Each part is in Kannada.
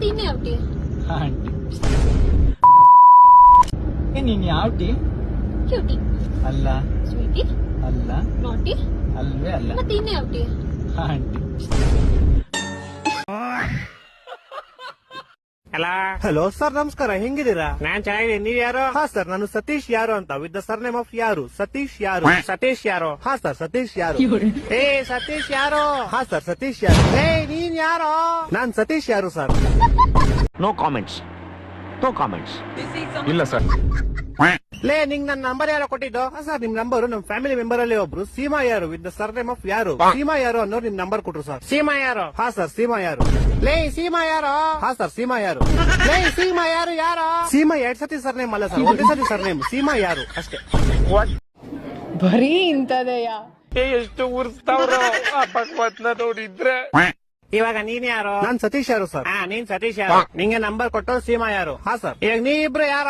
ಮತ್ತೆ ಇನ್ನು ಯಾವ ಟೀ? ಆಂಟಿ ನೀನ್ ಯಾವ ಟೀ? ಕ್ಯೂಟಿ. ಅಲ್ಲ. ಸ್ವೀಟಿ. ಅಲ್ಲ. ನಾಟಿ. ಅಲ್ವೇ ಅಲ್ಲ. ಮತ್ತೆ ಇನ್ನು ಯಾವ ಟೀ? ಆಂಟಿ. ಹಲೋ ಸರ್, ನಮಸ್ಕಾರ. ಹೆಂಗಿದ್ದೀರಾ? ನಾನ್ ಚೆನ್ನಾಗಿದ್ದೀನಿ. ನೀವ್ ಯಾರು? ಹಾ ಸರ್, ನಾನು ಸತೀಶ್ ಯಾರು ಅಂತ, ವಿತ್ ದ ಸರ್ನೇಮ್ ಆಫ್ ಯಾರು. ಸತೀಶ್ ಯಾರು. ಸತೀಶ್ ಯಾರು? ಹಾ ಸರ್, ಸತೀಶ್ ಯಾರು. ಏ ಸತೀಶ್ ಯಾರು? ಹಾ ಸರ್, ಸತೀಶ್ ಯಾರು. ಏ ನೀನ್ ಯಾರು? ನಾನ್ ಸತೀಶ್ ಯಾರು ಸರ್. No comments. ಇಲ್ಲ ಸರ್. ಲೇ ನಿಂಗ್ ನನ್ ನಂಬರ್ ಯಾರೋ ಕೊಟ್ಟಿದ್ದು? ಸರ್, ನಿಮ್ ನಂಬರ್ ನಮ್ ಫ್ಯಾಮಿಲಿ ಮೆಂಬರ್ ಅಲ್ಲಿ ಒಬ್ರು ಸೀಮಾ ಯಾರು ವಿತ್ ದ ಸರ್ನೇಮ್ ಆಫ್ ಯಾರು. ಸೀಮಾ ಯಾರು ಅನ್ನೋರು ನಿಮ್ ನಂಬರ್ ಕೊಟ್ರು ಸರ್. ಸೀಮಾ ಯಾರು? ಹಾ ಸರ್, ಸೀಮಾ ಯಾರು. ಲೇ ಸೀಮಾ ಯಾರು? ಹಾ ಸರ್, ಸೀಮಾ ಯಾರು. ಲೇ ಸೀಮಾ ಯಾರು? ಸೀಮಾ 2 ಸತಿ ಸರ್ನೇಮ್ ಅಲ್ಲ ಸರ್, ಒಂದೇ ಸತಿ ಸರ್ನೇಮ್. ಸೀಮಾ ಯಾರು ಅಷ್ಟೇ. ಬರೀ ಇಂತದೆಯಾ? ಎಷ್ಟು ಉರ್ಸ್ತಾವ್ರ ನೋಡಿದ್ರೆ. ಇವಾಗ ನೀನ್ ಯಾರು? ನಾನ್ ಸತೀಶ್ ಯಾರು ಸರ್. ನೀನ್ ಸತೀಶ್ ಯಾರು? ನಿಂಗೆ ನಂಬರ್ ಕೊಟ್ಟು ಸೀಮಾ ಯಾರು? ಹಾ ಸರ್. ಈಗ ನೀ ಇಬ್ರು ಯಾರ?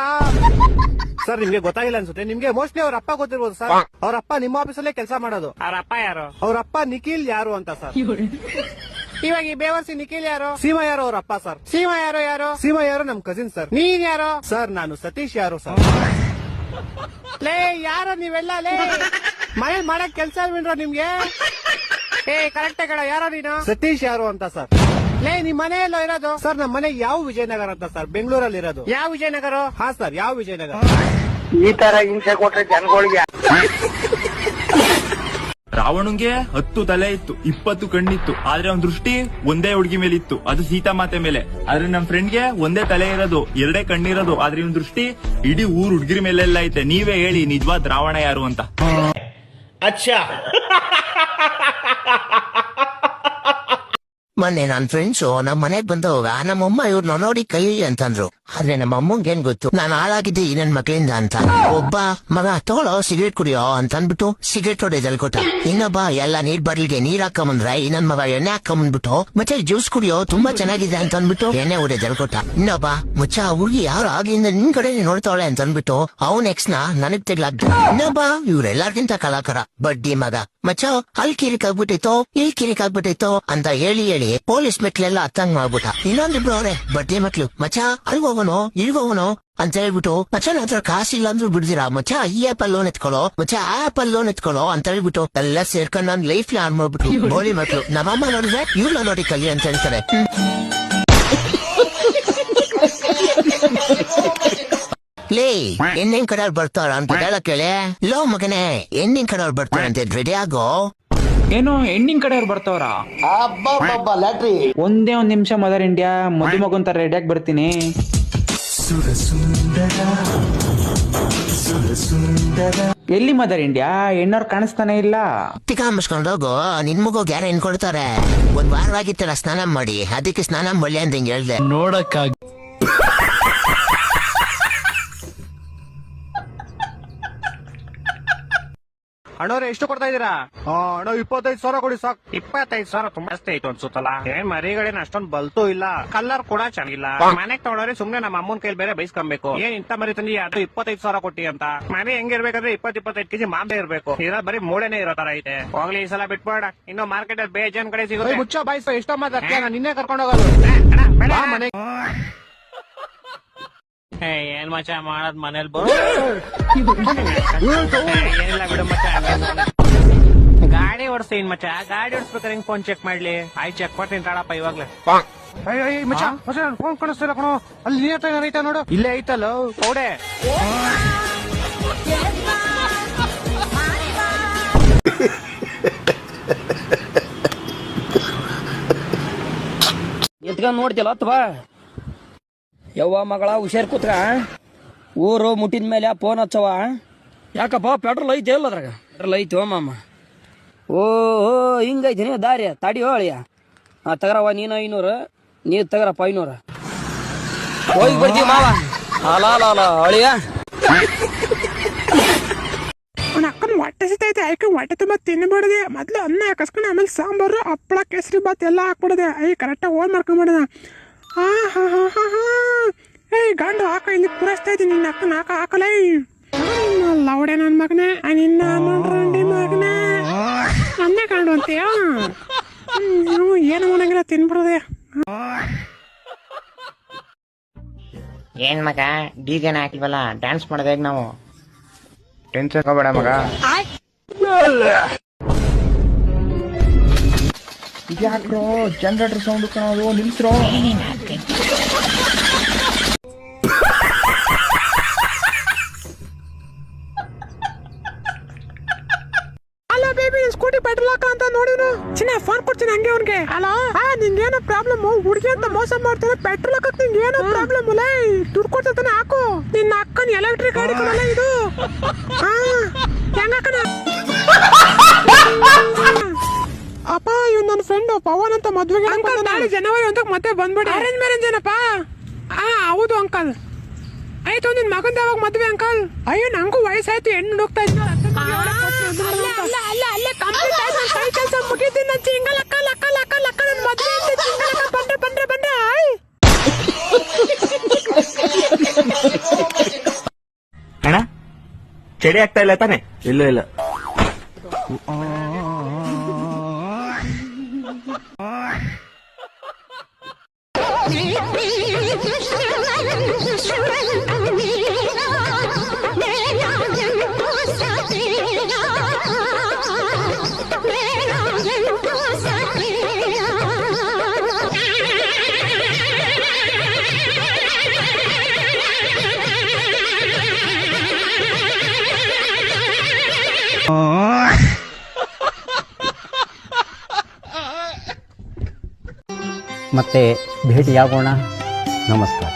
ಸರ್, ನಿಮ್ಗೆ ಗೊತ್ತಾಗಿಲ್ಲ ಅನ್ಸುತ್ತೆ. ನಿಮ್ಗೆ ಮೋಸ್ಟ್ಲಿ ಅವ್ರ ಅಪ್ಪ ಗೊತ್ತಿರ್ಬೋದು ಸರ್. ಅವ್ರ ಅಪ್ಪ ನಿಮ್ಮ ಆಫೀಸಲ್ಲೇ ಕೆಲಸ ಮಾಡೋದು. ಅವ್ರ ಅಪ್ಪ ಯಾರು? ಅವ್ರ ಅಪ್ಪ ನಿಖಿಲ್ ಯಾರು ಅಂತ ಸರ್. ಇವಾಗ ಈ ಬೇವರ್ಸಿ ನಿಖಿಲ್ ಯಾರು? ಸೀಮಾ ಯಾರು ಅವ್ರ ಅಪ್ಪ ಸರ್. ಸೀಮಾ ಯಾರು? ಸೀಮಾ ಯಾರು ನಮ್ ಕಸಿನ್ ಸರ್. ನೀನ್ ಯಾರು? ಸರ್, ನಾನು ಸತೀಶ್ ಯಾರು ಸರ್. ಲೇ ಯಾರು ನೀವೆಲ್ಲ? ಲೇ ಮನೇಲಿ ಮಾಡಕ್ ಕೆಲ್ಸ ಇಲ್ವೇನ್ರ ನಿಮ್ಗೆ? ಏ ಕರೆಕ್ಟ್ ಕಡ, ಯಾರೋ ನೀನು? ಸತೀಶ್ ಯಾರು ಅಂತ ಸರ್. ಲೇ ನಿಮ್ ಮನೆ ಎಲ್ಲೋ ಇರೋದು? ಸರ್, ನಮ್ಮ ಮನೆ ಯಾವ ವಿಜಯನಗರ ಅಂತ ಸರ್, ಬೆಂಗಳೂರಲ್ಲಿ ಇರೋದು. ಯಾವ ವಿಜಯನಗರ? ಹಾ ಸರ್, ಯಾವ ವಿಜಯನಗರ. ಈ ತರ ಹಿಂಸೆ ಕೊಟ್ರೆ ಜನಗಳಿಗೆ. ರಾವಣಂಗೆ 10 ತಲೆ ಇತ್ತು, 20 ಕಣ್ಣಿತ್ತು, ಆದ್ರೆ ಅವನ ದೃಷ್ಟಿ ಒಂದೇ ಹುಡುಗಿ ಮೇಲೆ ಇತ್ತು, ಅದು ಸೀತಾಮಾತೆ ಮೇಲೆ. ಆದ್ರೆ ನಮ್ ಫ್ರೆಂಡ್ಗೆ ಒಂದೇ ತಲೆ ಇರೋದು, 2 ಕಣ್ಣಿರೋದು, ಆದ್ರೆ ಇವನ್ ದೃಷ್ಟಿ ಇಡೀ ಊರ್ ಹುಡುಗಿರ ಮೇಲೆಲ್ಲ ಐತೆ. ನೀವೇ ಹೇಳಿ ನಿಜವಾದ ರಾವಣ ಯಾರು ಅಂತ. ಮೊನ್ನೆ ನನ್ ಫ್ರೆಂಡ್ಸು ನಮ್ ಮನೆಗ್ ಬಂದವಾಗ ನಮ್ಮಮ್ಮ ಇವ್ರನ್ನ ನೋಡಿ ಕೈ ಅಂತಂದ್ರು. ಆದ್ರೆ ನಮ್ಮ ಅಮ್ಮಂಗೇನ್ ಗೊತ್ತು ನಾನು ಹಾಳಾಗಿದ್ದೆ ಈ ನನ್ ಮಕ್ಳಿಂದ ಅಂತ. ಒಬ್ಬ ಮಗ ತಗೊಳ್ಳೋ ಸಿಗರೇಟ್ ಕುಡಿಯೋ ಅಂತ ಅಂದ್ಬಿಟ್ಟು ಸಿಗರೇಟ್ ಹೊಡೆದಲ್ ಕೊಟ್ಟ. ಇನ್ನೊಬ್ಬ ಎಲ್ಲ ನೀರ್ ಬಾಟ್ಲಿಗೆ ನೀರ್ ಹಾಕೊಂಬಂದ್ರೆ ಇನ್ನೊಂದ್ ಮಗ ಎಣ್ಣೆ ಹಾಕೊಂಬಂದ್ಬಿಟ್ಟು ಮತ್ತೆ ಜ್ಯೂಸ್ ಕುಡಿಯೋ ತುಂಬಾ ಚೆನ್ನಾಗಿದೆ ಅಂತ ಅಂದ್ಬಿಟ್ಟು ಎಣ್ಣೆ ಹೊಡೆದಲ್ ಕೊಟ್ಟ. ಇನ್ನೊಬ್ಬ ಮುಚ್ಚ ಹುಡುಗಿ ಯಾರು ಆಗಿಂದ ನಿನ್ ಕಡೆ ನೋಡ್ತಾವಳೆ ಅಂತ ಅಂದ್ಬಿಟ್ಟು ಅವ್ನ ಎಕ್ಸ್ ನ ನನಗ್ ತೆಗ್ಲಾಕ್ತ. ಇನ್ನೊಬ್ಬ ಇವ್ರೆಲ್ಲಾರ್ಗಿಂತ ಕಲಾಕಾರ ಬಡ್ಡಿ ಮಗ ಮಚ್ಚ ಅಲ್ಲಿ ಕಿರಿಕ್ ಆಗ್ಬಿಟ್ಟಿತ್ತು ಇಲ್ಲಿ ಕಿರಿಕ್ ಆಗ್ಬಿಟ್ಟಿತ್ತು ಅಂತ ಹೇಳಿ ಪೊಲೀಸ್ ಮೆಟ್ಲೆಲ್ಲ ಹತ್ತಂಗ್ ಮಾಡ್ಬಿಟ್ಟ. ಇನ್ನೊಂದಿಬ್ರು ಅವ್ರೆ ಬಡ್ಡಿ ಮಕ್ಳು ಮಚ್ಚ ಅಲ್ಗೋಗೋನು ಇಲ್ಗೋಗೋನು ಅಂತ ಹೇಳ್ಬಿಟ್ಟು ಮಚ್ಚ ನನ್ನ ಹತ್ರ ಕಾಸಿಲ್ಲ ಅಂದ್ರೂ ಬಿಡ್ದಿರಾ ಮಚ್ಚ ಈ ಆಪಲ್ ಲೋನ್ ಎತ್ಕೊಳ್ಳೋ ಮಚ್ಚ ಆ ಆಪಲ್ ಲೋನ್ ಎತ್ಕೊಳ್ಳೋ ಅಂತ ಹೇಳ್ಬಿಟ್ಟು ಎಲ್ಲ ಸೇರ್ಕೊಂಡು ನನ್ ಲೈಫ್ ಆನ್ ಮಾಡ್ಬಿಟ್ರು ಬೋಲಿ ಮಕ್ಳು. ನಮ್ಮಮ್ಮ ನೋಡಿದ್ರೆ ಇವ್ರನ್ನ ನೋಡಿ ಕಲಿ ಅಂತ ಹೇಳ್ತಾರೆ. ಲೇ ಹೆಣ್ಣಿನ ಕಡೆಯವ್ರು ಬರ್ತಾರ ಅಂತ ಹೇಳಕ್ ಕೇಳಿ. ಲೋ ಮಗನೇ, ಹೆಣ್ಣಿನ ಕಡೆಯವ್ರು ಬರ್ತಾರಂತೆ, ರೆಡಿ ಆಗೋ. ಏನು ಹೆಣ್ಣಿನ ಕಡೆಯವ್ರು ಬರ್ತವ್ರ? ಒಂದ್ ನಿಮಿಷ ಮದರ್ ಇಂಡಿಯಾ, ಮದುಮಗಂತ ರೆಡಿಯಾಗಿ ಬರ್ತೀನಿ. ಎಲ್ಲಿ ಮದರ್ ಇಂಡಿಯಾ? ಹೆಣ್ಣವ್ರು ಕಾಣಿಸ್ತಾನೆ ಇಲ್ಲ. ತಿಕಾಂಬಿಸ್ಕೊಂಡೋಗು, ನಿನ್ ಮಗು ಯಾರ ಹೆಣ್ ಕೊಡ್ತಾರೆ. ಒಂದ್ ವಾರವಾಗಿತ್ತಲ್ಲ ಸ್ನಾನ ಮಾಡಿ, ಅದಕ್ಕೆ ಸ್ನಾನ ಮಾಡಿ ಅಂತ ಹಿಂಗ್ ಹೇಳ್ದೆ. ನೋಡಕ್ಕಾಗ ಅಣ್ಣವ್ರೆ ಎಷ್ಟು ಕೊಡ್ತಾ ಇದೀರಾ? ಅಣ್ಣ 25,000 ಕೊಡಿ ಸಾಕು. 25,000 ತುಂಬಾ ಜಾಸ್ತಿ ಆಯ್ತು ಅನ್ಸುತ್ತಲ್ಲ. ಏನ್ ಮರಿಗಳೇನ್ ಅಷ್ಟೊಂದ್ ಬಲ್ತು ಇಲ್ಲ, ಕಲರ್ ಕೂಡ ಚೆನ್ನಾಗಿಲ್ಲ. ಮನೆಗ್ ತಗೊಂಡ್ರೆ ಸುಮ್ನೆ ನಮ್ಮ ಅಮ್ಮನ್ ಕೈಲಿ ಬೇರೆ ಬೈಸ್ಕೊಬೇಕು. ಏನ್ ಇಂತ ಮರಿ ತಂದಿ ಅದು 25,000 ಕೊಟ್ಟಿ ಅಂತ. ಮನೆ ಹೆಂಗಿರ್ಬೇಕಂದ್ರೆ 20-25 ಕೆಜಿ ಮಾಂಬೆ ಇರ್ಬೇಕು. ಇರೋ ಬರೀ ಮೂಳೆನೆ ಇರೋ ತರ ಐತೆ. ಹೋಗ್ಲಿ ಈ ಸಲ ಬಿಟ್ಬೇಡ, ಇನ್ನು ಮಾರ್ಕೆಟ್ ಅಲ್ಲಿ ಬೇಜಾನ್ ಕಡೆ ಸಿಗುತ್ತೆ. ಮುಚ್ಚ ಬಾಯ್ಸ, ಎಷ್ಟೋ ಮಾತಾಡ್ತೀಯ, ನಾನು ನಿನ್ನೆ ಕರ್ಕೊಂಡು ಹೋಗೋದು. ಮನೆ ಏನ್ ಮಚ್ಚ ಮಾಡದ್ ಮನೇಲಿ ಏನಿಲ್ಲ ಬಿಡು ಮಚ್ಚ. ಗಾಡಿ ಓಡಿಸ್ತೀನಿ ಮಚ್ಚ, ಗಾಡಿ ಓಡಿಸ್ಬೇಕಾದ್ರೆ ಹಿಂಗ್ ಫೋನ್ ಚೆಕ್ ಮಾಡ್ಲಿ. ಆಯ್ತು ಚೆಕ್ ಮಾಡ್ತೀನಿ ತಾಳಪ್ಪ ಇವಾಗ್ಲೇ. ಮಚ್ಚ ಫೋನ್ ಕಾಣಿಸ್ತಿಲ್ಲ ಕಣೋ, ಅಲ್ಲಿ ನೀರ್ ಐತ ನೋಡು. ಇಲ್ಲೇ ಐತಲ್ಲ ಕೌಡೆ. ಎತ್ಕೊಂಡ್ ನೋಡ್ತಿಲ್ಲ ಅಥವಾ ಯವ್ವ ಮಗಳ ಹುಷಾರ್ ಕೂತ್ಕ. ಊರು ಮುಟ್ಟಿದ ಮೇಲೆ ಫೋನ್ ಹಚ್ಚವ. ಯಾಕಪ್ಪ ಪೆಟ್ರೋಲ್ ಐತೆ ಇಲ್ಲ ಅದ್ರಾಗ? ಪೆಟ್ರೋಲ್ ಐತಿ ಮಾಮ. ಓ ಹಿಂಗೈತಿ ನೀವು ದಾರಿ ತಡಿ ಹೇಳಿಯ. ತಗರವ ನೀನು 500, ನೀವ್ ತಗರಪ್ಪ 500. ಹೋಗಿ ಬರ್ತೀವಿ ಮಾವ. ಅಲ ಅಳಿಯ ಅಕ್ಕನ ಹೊಟ್ಟೆ ಸಿತೈತೆ, ಆಯ್ಕೆ ಹೊಟ್ಟೆ ತುಂಬ ತಿನ್ಬಿಡದೆ. ಮೊದ್ಲು ಅನ್ನ ಹಾಕಸ್ಕೊಂಡು ಆಮೇಲೆ ಸಾಂಬಾರು ಹಪ್ಪಳ ಕೇಸರಿ ಬಾತ್ ಎಲ್ಲ ಹಾಕ್ಬಿಡದೆ. ಕರೆಕ್ಟಾಗಿ ಓನ್ ಮಾಡ್ಕೊಂಬಿಡದ. ಏಯ್ ಗಂಡು ಹಾಕ, ಇಲ್ಲಿ ಪೂರೈಸ್ತಾ ಇದ್ದೀನಿ. ನಿನ್ನ ಅಕ್ಕನ ಹಾಕಲ್ಲ. ಲೌಡೆ ನನ್ನ ಮಗನೇ, ನಿನ್ನ ನೋಡ್ರಿ ಮಗನೇ, ನನ್ನೇ ಕಂಡು ಅಂತೀಯ? ಏನು ಮಾಡಂಗಿಲ್ಲ, ತಿನ್ಬಿಡೋದೆ. ಏನ್ ಮಗ ಡಿಜೆನ ಹಾಕಿಲ್ವಲ್ಲ ಡ್ಯಾನ್ಸ್ ಮಾಡೋದು ಹೇಗ್ ನಾವು ಟೆನ್ಷನ್ ತಗೋಬೇಡ ಮಗ. ಇದ್ಯಾಕ್ರೋ ಜನರೇಟರ್ ಸೌಂಡ್ ಕಾಣೋದು ನಿಲ್ಸ್ರೋ. ಅಲ್ಲ ಬೇಬಿ ಸ್ಕೂಟಿ ಪೆಟ್ರೋಲ್ ಹಾಕ ಅಂತ ನೋಡಿನು ಚಿನ್ನ ಫೋನ್ ಕೊಡ್ತೀನಿ ಹಂಗೆ ಅವ್ನಿಗೆ. ಅಲ್ಲ ನಿಂಗೇನೋ ಪ್ರಾಬ್ಲಮ್ ಹುಡುಗಿ ಅಂತ ಮೋಸ ಮಾಡ್ತಾನೆ ಪೆಟ್ರೋಲ್ ಹಾಕಕ್ ನಿಂಗೇನೋ ಪ್ರಾಬ್ಲಮ್ ಲೈ ದುಡ್ಡು ಕೊಡ್ತಾನೆ ಹಾಕು. ನಿನ್ನ ಅಕ್ಕನ ಎಲೆಕ್ಟ್ರಿಕ್ ಗಾಡಿ ಕೊಡಲ್ಲ ಇದು. ಹೆಂಗಕ್ಕನ ಅಪ್ಪ ಇವ್ ನನ್ನ ಫ್ರೆಂಡ್ ಪವನ್ ಅಂತ ಮದ್ವೆಗೆ ನಾಳೆ ಜನವರಿ 1 ಮತ್ತೆ ಬಂದ್ಬಿಡಿ. ಅರೇಂಜ್ ಮ್ಯಾರೇಜ್ ಏನಪ್ಪ? ಹೌದು ಅಂಕಲ್. ಆಯ್ತು ನಿನ್ ಮಗಂದ ಯಾವಾಗ ಮದ್ವೆ ಅಂಕಲ್? ಅಯ್ಯೋ ನಂಗೂ ವಯಸ್ಸಾಯ್ತು ಹೆಣ್ಣು ಹೋಗ್ತಾ ಇದ್ದ. ಕೆಲಸ ಮುಗಿದ್ದೀನಿ ಚಿಂಗಲ್ ಅಕ್ಕಲ್ ಅಕ್ಕಲ್ ಅಕ್ಕಲ್ ಅಕ್ಕ ನನ್ ಮದ್ವೆ ಅಂತ ಚಿಂಗಲ್ ಅಕ್ಕ ಬಂದ್ರೆ ಬಂದ್ರೆ ಬಂದ್ರೆ ಅಣ್ಣ ಚಳಿ ಆಗ್ತಾ ಇಲ್ಲ ತಾನೆ? ಇಲ್ಲ ಇಲ್ಲ. ಮತ್ತೆ ಭೇಟಿಯಾಗೋಣ. ನಮಸ್ಕಾರ.